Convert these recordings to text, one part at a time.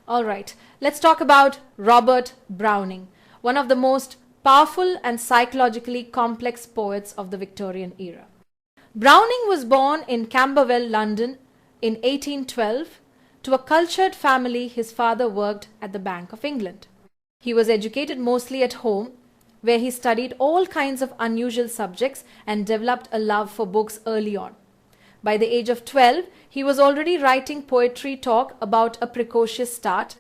Alright, let's talk about Robert Browning, one of the most powerful and psychologically complex poets of the Victorian era. Browning was born in Camberwell, London in 1812 to a cultured family. His father worked at the Bank of England. He was educated mostly at home, where he studied all kinds of unusual subjects and developed a love for books early on. By the age of 12, he was already writing poetry talk about a precocious start.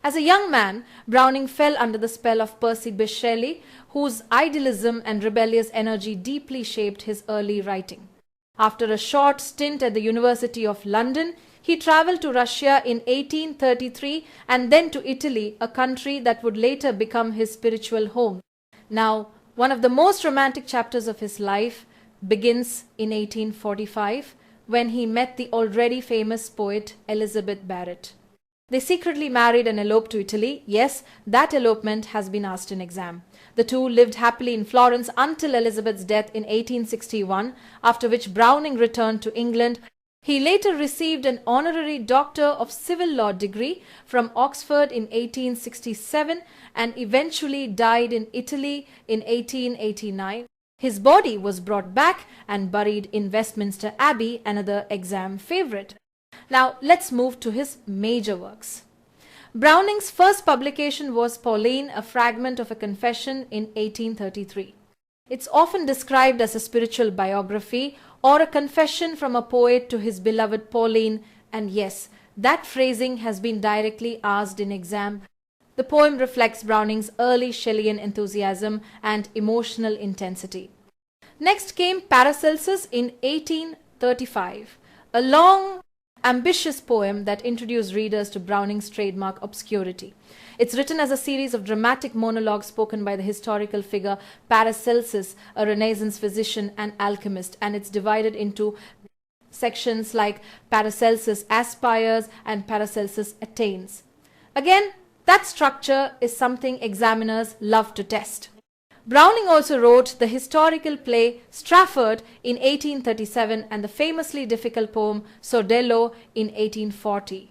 As a young man, Browning fell under the spell of Percy Bysshe Shelley, whose idealism and rebellious energy deeply shaped his early writing. After a short stint at the University of London, he travelled to Russia in 1833 and then to Italy, a country that would later become his spiritual home. Now, one of the most romantic chapters of his life begins in 1845 when he met the already famous poet Elizabeth Barrett. They secretly married and eloped to Italy. Yes, that elopement has been asked in exam. The two lived happily in Florence until Elizabeth's death in 1861, after which Browning returned to England. He later received an honorary Doctor of Civil Law degree from Oxford in 1867 and eventually died in Italy in 1889. His body was brought back and buried in Westminster Abbey, another exam favorite. Now let's move to his major works. Browning's first publication was Pauline, a fragment of a confession in 1833. It's often described as a spiritual biography or a confession from a poet to his beloved Pauline, and yes, that phrasing has been directly asked in exam. The poem reflects Browning's early Shelleyan enthusiasm and emotional intensity. Next came Paracelsus in 1835, a long, ambitious poem that introduced readers to Browning's trademark obscurity. It's written as a series of dramatic monologues spoken by the historical figure Paracelsus, a Renaissance physician and alchemist, and it's divided into sections like Paracelsus aspires and Paracelsus attains. Again, that structure is something examiners love to test. Browning also wrote the historical play Strafford in 1837 and the famously difficult poem Sordello in 1840.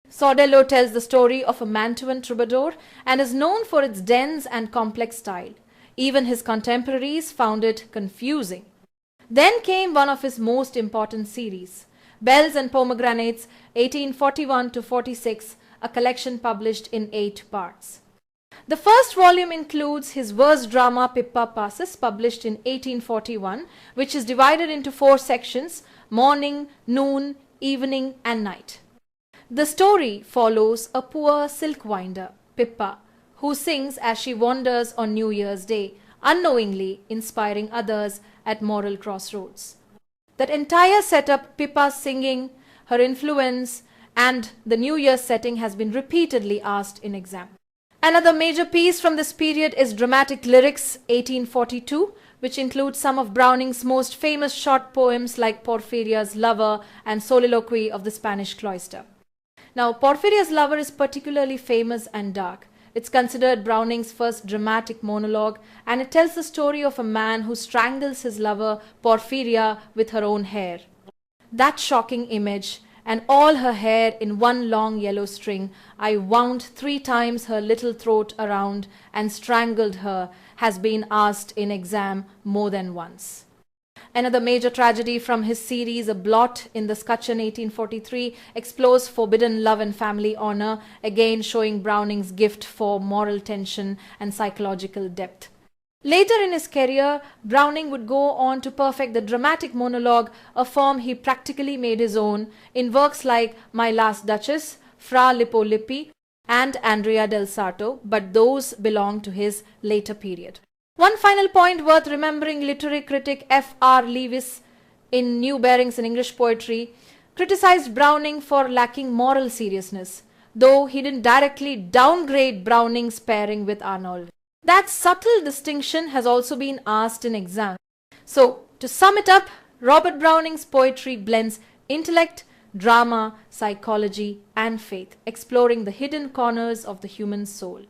Sordello tells the story of a Mantuan troubadour and is known for its dense and complex style. Even his contemporaries found it confusing. Then came one of his most important series, Bells and Pomegranates 1841 to 46, a collection published in 8 parts. The first volume includes his verse drama Pippa Passes, published in 1841, which is divided into 4 sections: morning, noon, evening and night. The story follows a poor silkwinder, Pippa, who sings as she wanders on New Year's Day, unknowingly inspiring others at moral crossroads. That entire setup, Pippa's singing, her influence, and the New Year's setting has been repeatedly asked in exam. Another major piece from this period is Dramatic Lyrics 1842, which includes some of Browning's most famous short poems like Porphyria's Lover and Soliloquy of the Spanish Cloister. Now, Porphyria's Lover is particularly famous and dark. It's considered Browning's first dramatic monologue, and it tells the story of a man who strangles his lover Porphyria with her own hair. That shocking image, and all her hair in one long yellow string, I wound 3 times her little throat around and strangled her, has been asked in exam more than once. Another major tragedy from his series, A Blot in the Scutcheon 1843, explores forbidden love and family honor, again showing Browning's gift for moral tension and psychological depth. Later in his career, Browning would go on to perfect the dramatic monologue, a form he practically made his own, in works like My Last Duchess, Fra Lippo Lippi, and Andrea del Sarto, but those belong to his later period. One final point worth remembering: literary critic F.R. Lewis, in New Bearings in English Poetry, criticized Browning for lacking moral seriousness, though he didn't directly downgrade Browning's pairing with Arnold. That subtle distinction has also been asked in exam. So, to sum it up, Robert Browning's poetry blends intellect, drama, psychology, and faith, exploring the hidden corners of the human soul.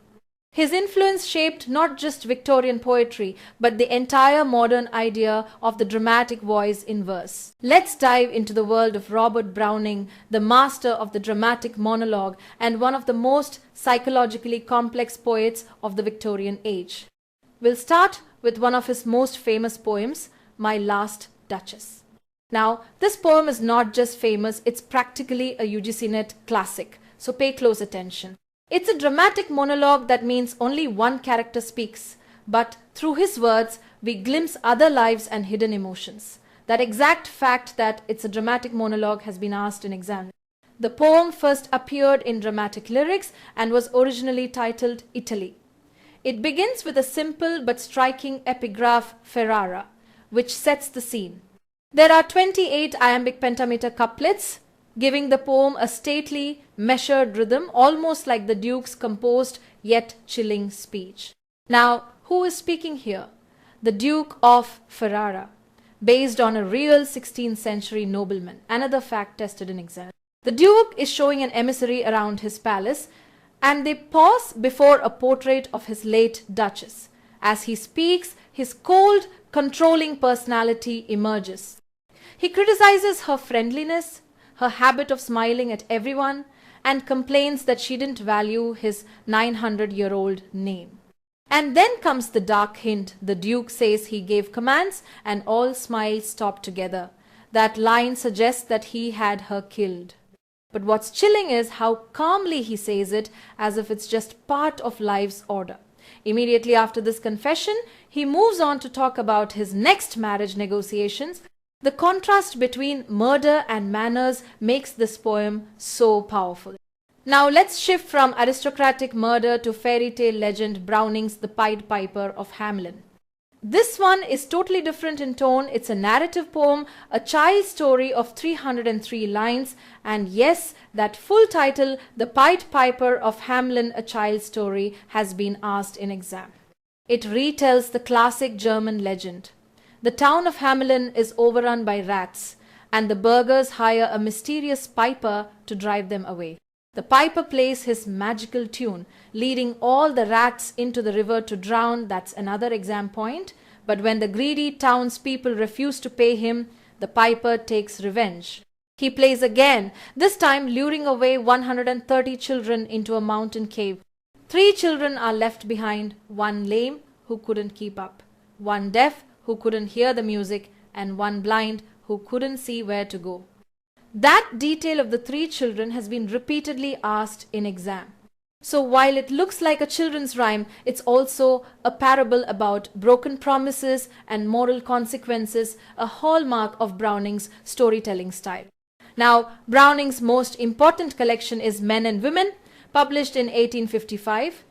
His influence shaped not just Victorian poetry, but the entire modern idea of the dramatic voice in verse. Let's dive into the world of Robert Browning, the master of the dramatic monologue and one of the most psychologically complex poets of the Victorian age. We'll start with one of his most famous poems, My Last Duchess. Now, this poem is not just famous, it's practically a UGC NET classic, so pay close attention. It's a dramatic monologue that means only one character speaks, but through his words, we glimpse other lives and hidden emotions. That exact fact that it's a dramatic monologue has been asked in exams. The poem first appeared in dramatic lyrics and was originally titled Italy. It begins with a simple but striking epigraph Ferrara, which sets the scene. There are 28 iambic pentameter couplets, giving the poem a stately, measured rhythm, almost like the Duke's composed yet chilling speech. Now, who is speaking here? The Duke of Ferrara, based on a real 16th century nobleman, another fact tested in exam. The Duke is showing an emissary around his palace, and they pause before a portrait of his late Duchess. As he speaks, his cold, controlling personality emerges. He criticizes her friendliness, her habit of smiling at everyone, and complains that she didn't value his 900-year-old name. And then comes the dark hint. The Duke says he gave commands and all smiles stopped together. That line suggests that he had her killed. But what's chilling is how calmly he says it, as if it's just part of life's order. Immediately after this confession, he moves on to talk about his next marriage negotiations. The contrast between murder and manners makes this poem so powerful. Now let's shift from aristocratic murder to fairy tale legend Browning's The Pied Piper of Hamelin. This one is totally different in tone. It's a narrative poem, a child's story of 303 lines, and yes, that full title, The Pied Piper of Hamelin, a Child's Story, has been asked in exam. It retells the classic German legend. The town of Hamelin is overrun by rats, and the burghers hire a mysterious piper to drive them away. The piper plays his magical tune, leading all the rats into the river to drown. That's another exam point. But when the greedy townspeople refuse to pay him, the piper takes revenge. He plays again, this time luring away 130 children into a mountain cave. 3 children are left behind, 1 lame who couldn't keep up, 1 deaf who couldn't hear the music, and 1 blind who couldn't see where to go. That detail of the 3 children has been repeatedly asked in exam. So while it looks like a children's rhyme, it's also a parable about broken promises and moral consequences, a hallmark of Browning's storytelling style. Now, Browning's most important collection is Men and Women, published in 1855.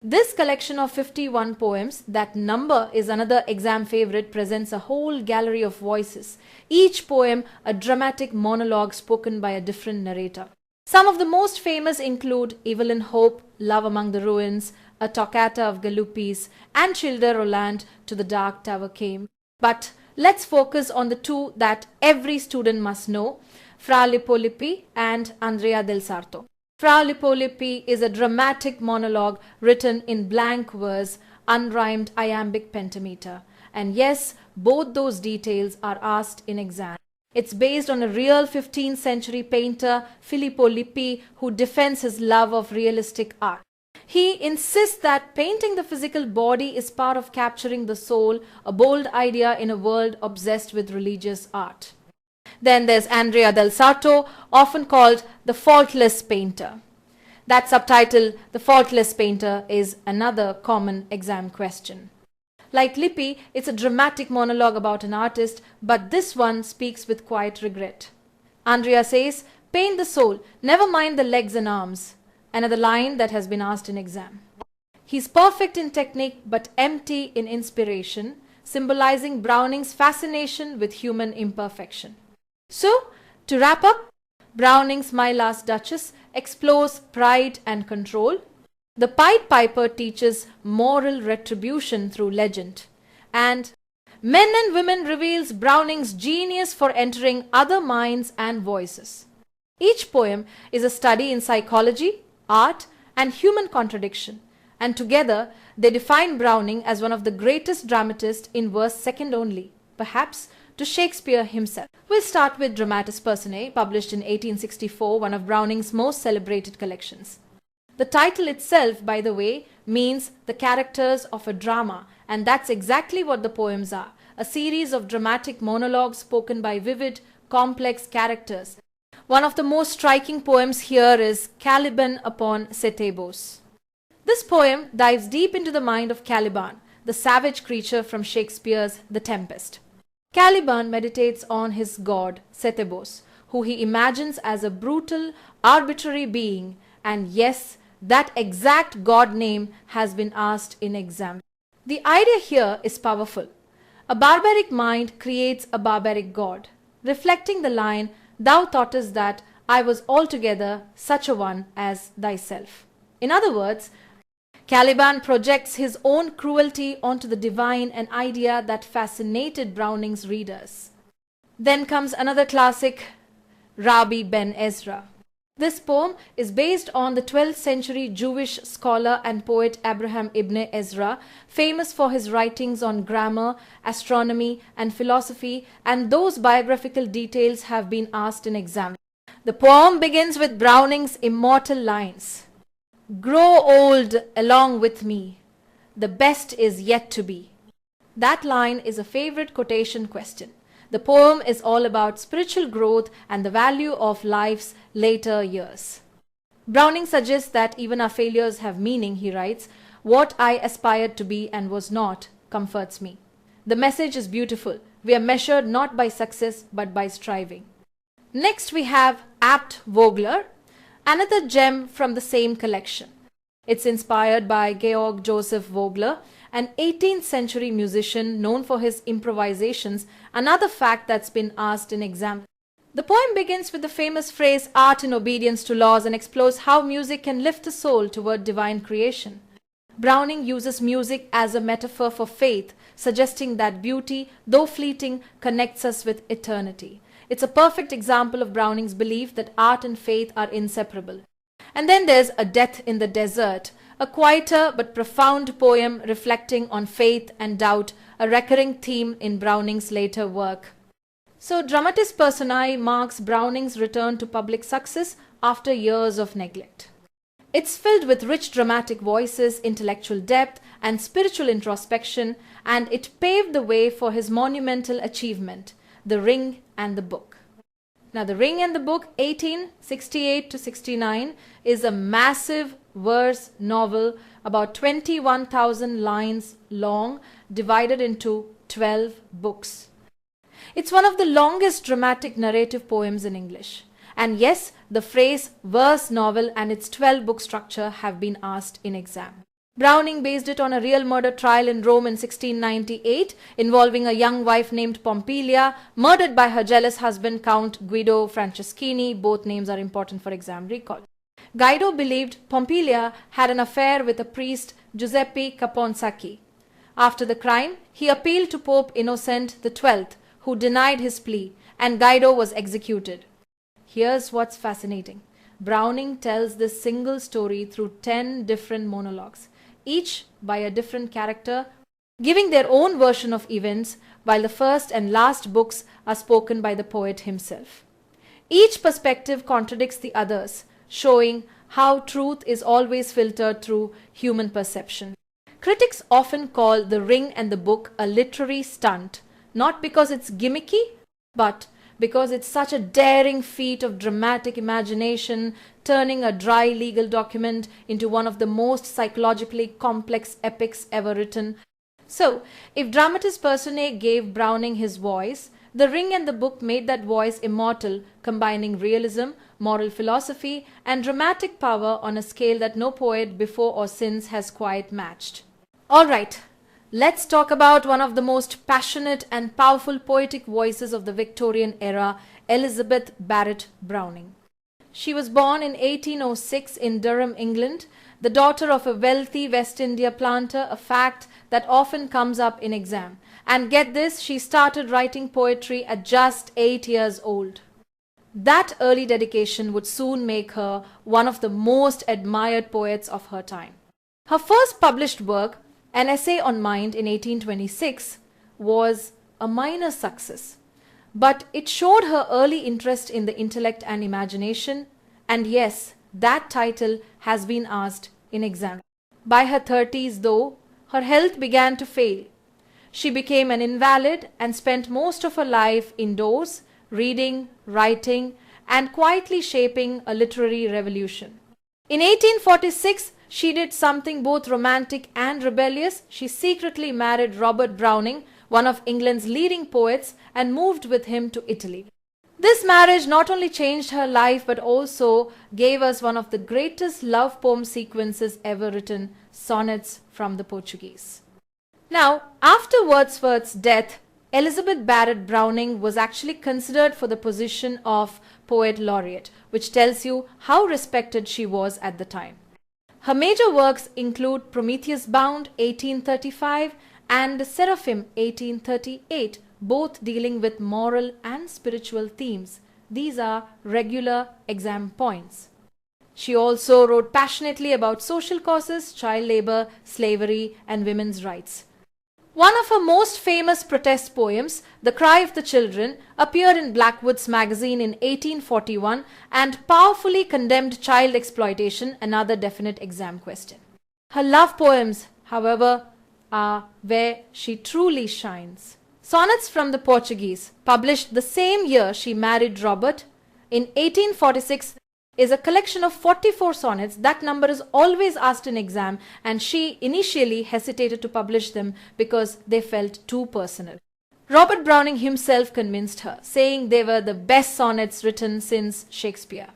This collection of 51 poems, that number is another exam favorite, presents a whole gallery of voices, each poem a dramatic monologue spoken by a different narrator. Some of the most famous include Evelyn Hope, Love Among the Ruins, a toccata of Galuppi's, and Childe Roland, To the Dark Tower Came. But let's focus on the 2 that every student must know, Fra Lippo Lippi and Andrea del Sarto. Fra Lippo Lippi is a dramatic monologue written in blank verse, unrhymed iambic pentameter. And yes, both those details are asked in exam. It's based on a real 15th century painter, Filippo Lippi, who defends his love of realistic art. He insists that painting the physical body is part of capturing the soul, a bold idea in a world obsessed with religious art. Then there's Andrea del Sarto, often called the faultless painter. That subtitle, The Faultless Painter, is another common exam question. Like Lippi, it's a dramatic monologue about an artist, but this one speaks with quiet regret. Andrea says, paint the soul, never mind the legs and arms. Another line that has been asked in exam. He's perfect in technique but empty in inspiration, symbolizing Browning's fascination with human imperfection. So, to wrap up, Browning's My Last Duchess explores pride and control. The Pied Piper teaches moral retribution through legend. And Men and Women reveals Browning's genius for entering other minds and voices. Each poem is a study in psychology, art, and human contradiction. and together they define Browning as one of the greatest dramatists in verse second only, perhaps to Shakespeare himself. We'll start with Dramatis Personae, published in 1864, one of Browning's most celebrated collections. The title itself, by the way, means the characters of a drama, and that's exactly what the poems are, a series of dramatic monologues spoken by vivid, complex characters. One of the most striking poems here is Caliban upon Setebos. This poem dives deep into the mind of Caliban, the savage creature from Shakespeare's The Tempest. Caliban meditates on his god, Setebos, who he imagines as a brutal, arbitrary being, and yes, that exact god name has been asked in exam. The idea here is powerful. A barbaric mind creates a barbaric god, reflecting the line, "Thou thoughtest that I was altogether such a one as thyself." In other words, Caliban projects his own cruelty onto the divine, an idea that fascinated Browning's readers. Then comes another classic, Rabbi Ben Ezra. This poem is based on the 12th century Jewish scholar and poet Abraham ibn Ezra, famous for his writings on grammar, astronomy, and philosophy, and those biographical details have been asked in exam. The poem begins with Browning's immortal lines, "Grow old along with me, the best is yet to be." That line is a favorite quotation question. The poem is all about spiritual growth and the value of life's later years. Browning suggests that even our failures have meaning, he writes. "What I aspired to be and was not comforts me." The message is beautiful. We are measured not by success but by striving. Next we have Abt Vogler, another gem from the same collection. It's inspired by Georg Joseph Vogler, an 18th century musician known for his improvisations, another fact that's been asked in exam. The poem begins with the famous phrase "art in obedience to laws" and explores how music can lift the soul toward divine creation. Browning uses music as a metaphor for faith, suggesting that beauty, though fleeting, connects us with eternity. It's a perfect example of Browning's belief that art and faith are inseparable. And then there's A Death in the Desert, a quieter but profound poem reflecting on faith and doubt, a recurring theme in Browning's later work. So Dramatis Personae marks Browning's return to public success after years of neglect. It's filled with rich dramatic voices, intellectual depth, and spiritual introspection, and it paved the way for his monumental achievement, The Ring and the Book. Now, The Ring and the Book, 1868 to 69, is a massive verse novel about 21,000 lines long, divided into 12 books. It's one of the longest dramatic narrative poems in English. And yes, the phrase verse novel and its 12-book structure have been asked in exam. Browning based it on a real murder trial in Rome in 1698 involving a young wife named Pompilia, murdered by her jealous husband Count Guido Franceschini. Both names are important for exam recall. Guido believed Pompilia had an affair with a priest, Giuseppe Caponsacchi. After the crime, he appealed to Pope Innocent XII, who denied his plea, and Guido was executed. Here's what's fascinating. Browning tells this single story through 10 different monologues, each by a different character, giving their own version of events, while the first and last books are spoken by the poet himself. Each perspective contradicts the others, showing how truth is always filtered through human perception. Critics often call The Ring and the Book a literary stunt, not because it's gimmicky, but because it's such a daring feat of dramatic imagination, turning a dry legal document into one of the most psychologically complex epics ever written. So, if Dramatis Personae gave Browning his voice, The Ring and the Book made that voice immortal, combining realism, moral philosophy, and dramatic power on a scale that no poet before or since has quite matched. Alright, let's talk about one of the most passionate and powerful poetic voices of the Victorian era, Elizabeth Barrett Browning. She was born in 1806 in Durham, England, the daughter of a wealthy West India planter, a fact that often comes up in exam. And get this, she started writing poetry at just 8 years old. That early dedication would soon make her one of the most admired poets of her time. Her first published work, An Essay on Mind in 1826, was a minor success, but it showed her early interest in the intellect and imagination, and yes, that title has been asked in exams. By her 30s, though, her health began to fail. She became an invalid and spent most of her life indoors, reading, writing, and quietly shaping a literary revolution. In 1846, she did something both romantic and rebellious. She secretly married Robert Browning, one of England's leading poets, and moved with him to Italy. This marriage not only changed her life but also gave us one of the greatest love poem sequences ever written, Sonnets from the Portuguese. Now, after Wordsworth's death, Elizabeth Barrett Browning was actually considered for the position of Poet Laureate, which tells you how respected she was at the time. Her major works include Prometheus Bound, 1835, and Seraphim, 1838, both dealing with moral and spiritual themes. These are regular exam points. She also wrote passionately about social causes, child labor, slavery, and women's rights. One of her most famous protest poems, The Cry of the Children, appeared in Blackwood's magazine in 1841 and powerfully condemned child exploitation, another definite exam question. Her love poems, however, are where she truly shines. Sonnets from the Portuguese, published the same year she married Robert, in 1846, is a collection of 44 sonnets. That number is always asked in exam, and she initially hesitated to publish them because they felt too personal. Robert Browning himself convinced her, saying they were the best sonnets written since Shakespeare.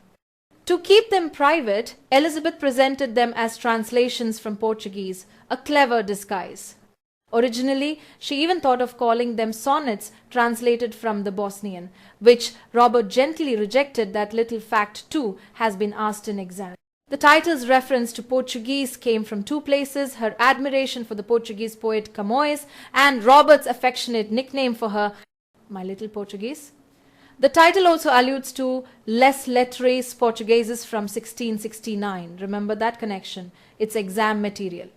To keep them private, Elizabeth presented them as translations from Portuguese, a clever disguise. Originally, she even thought of calling them sonnets translated from the Bosnian, which Robert gently rejected. That little fact too has been asked in exam. The title's reference to Portuguese came from two places: her admiration for the Portuguese poet Camões and Robert's affectionate nickname for her, My Little Portuguese. The title also alludes to Les Lettres Portugueses from 1669. Remember that connection. It's exam material.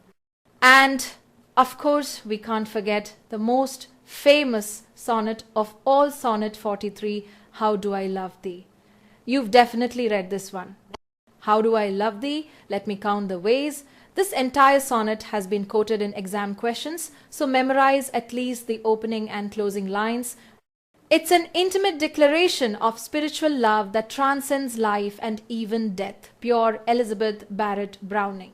And of course, we can't forget the most famous sonnet of all, Sonnet 43, How Do I Love Thee? You've definitely read this one. How do I love thee? Let me count the ways. This entire sonnet has been quoted in exam questions, so memorize at least the opening and closing lines. It's an intimate declaration of spiritual love that transcends life and even death. Pure Elizabeth Barrett Browning.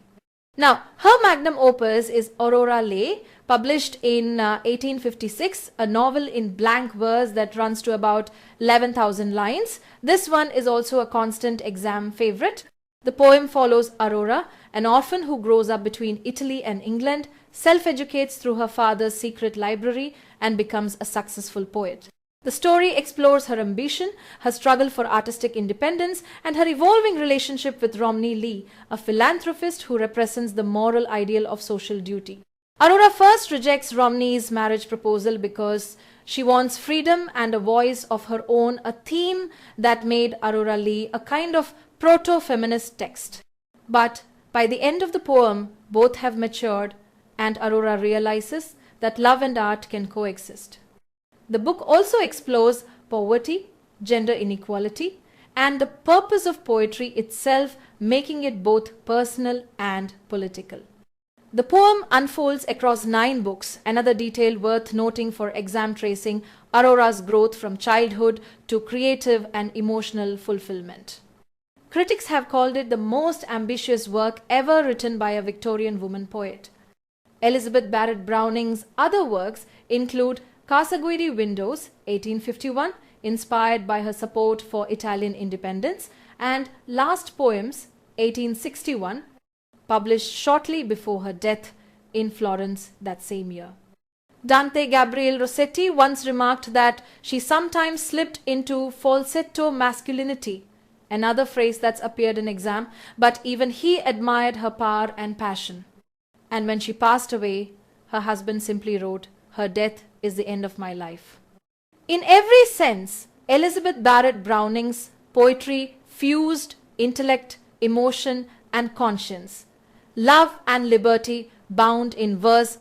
Now, her magnum opus is Aurora Leigh, published in 1856, a novel in blank verse that runs to about 11,000 lines. This one is also a constant exam favorite. The poem follows Aurora, an orphan who grows up between Italy and England, self-educates through her father's secret library, and becomes a successful poet. The story explores her ambition, her struggle for artistic independence, and her evolving relationship with Romney Lee, a philanthropist who represents the moral ideal of social duty. Aurora first rejects Romney's marriage proposal because she wants freedom and a voice of her own, a theme that made Aurora Leigh a kind of proto-feminist text. But by the end of the poem, both have matured, and Aurora realizes that love and art can coexist. The book also explores poverty, gender inequality, and the purpose of poetry itself, making it both personal and political. The poem unfolds across 9 books, another detail worth noting for exam tracing Aurora's growth from childhood to creative and emotional fulfillment. Critics have called it the most ambitious work ever written by a Victorian woman poet. Elizabeth Barrett Browning's other works include Casaguiri Windows, 1851, inspired by her support for Italian independence, and Last Poems, 1861, published shortly before her death in Florence that same year. Dante Gabriel Rossetti once remarked that she sometimes slipped into falsetto masculinity, another phrase that's appeared in exam, but even he admired her power and passion. And when she passed away, her husband simply wrote, "Her death is the end of my life." In every sense, Elizabeth Barrett Browning's poetry fused intellect, emotion, and conscience. love and liberty bound in verse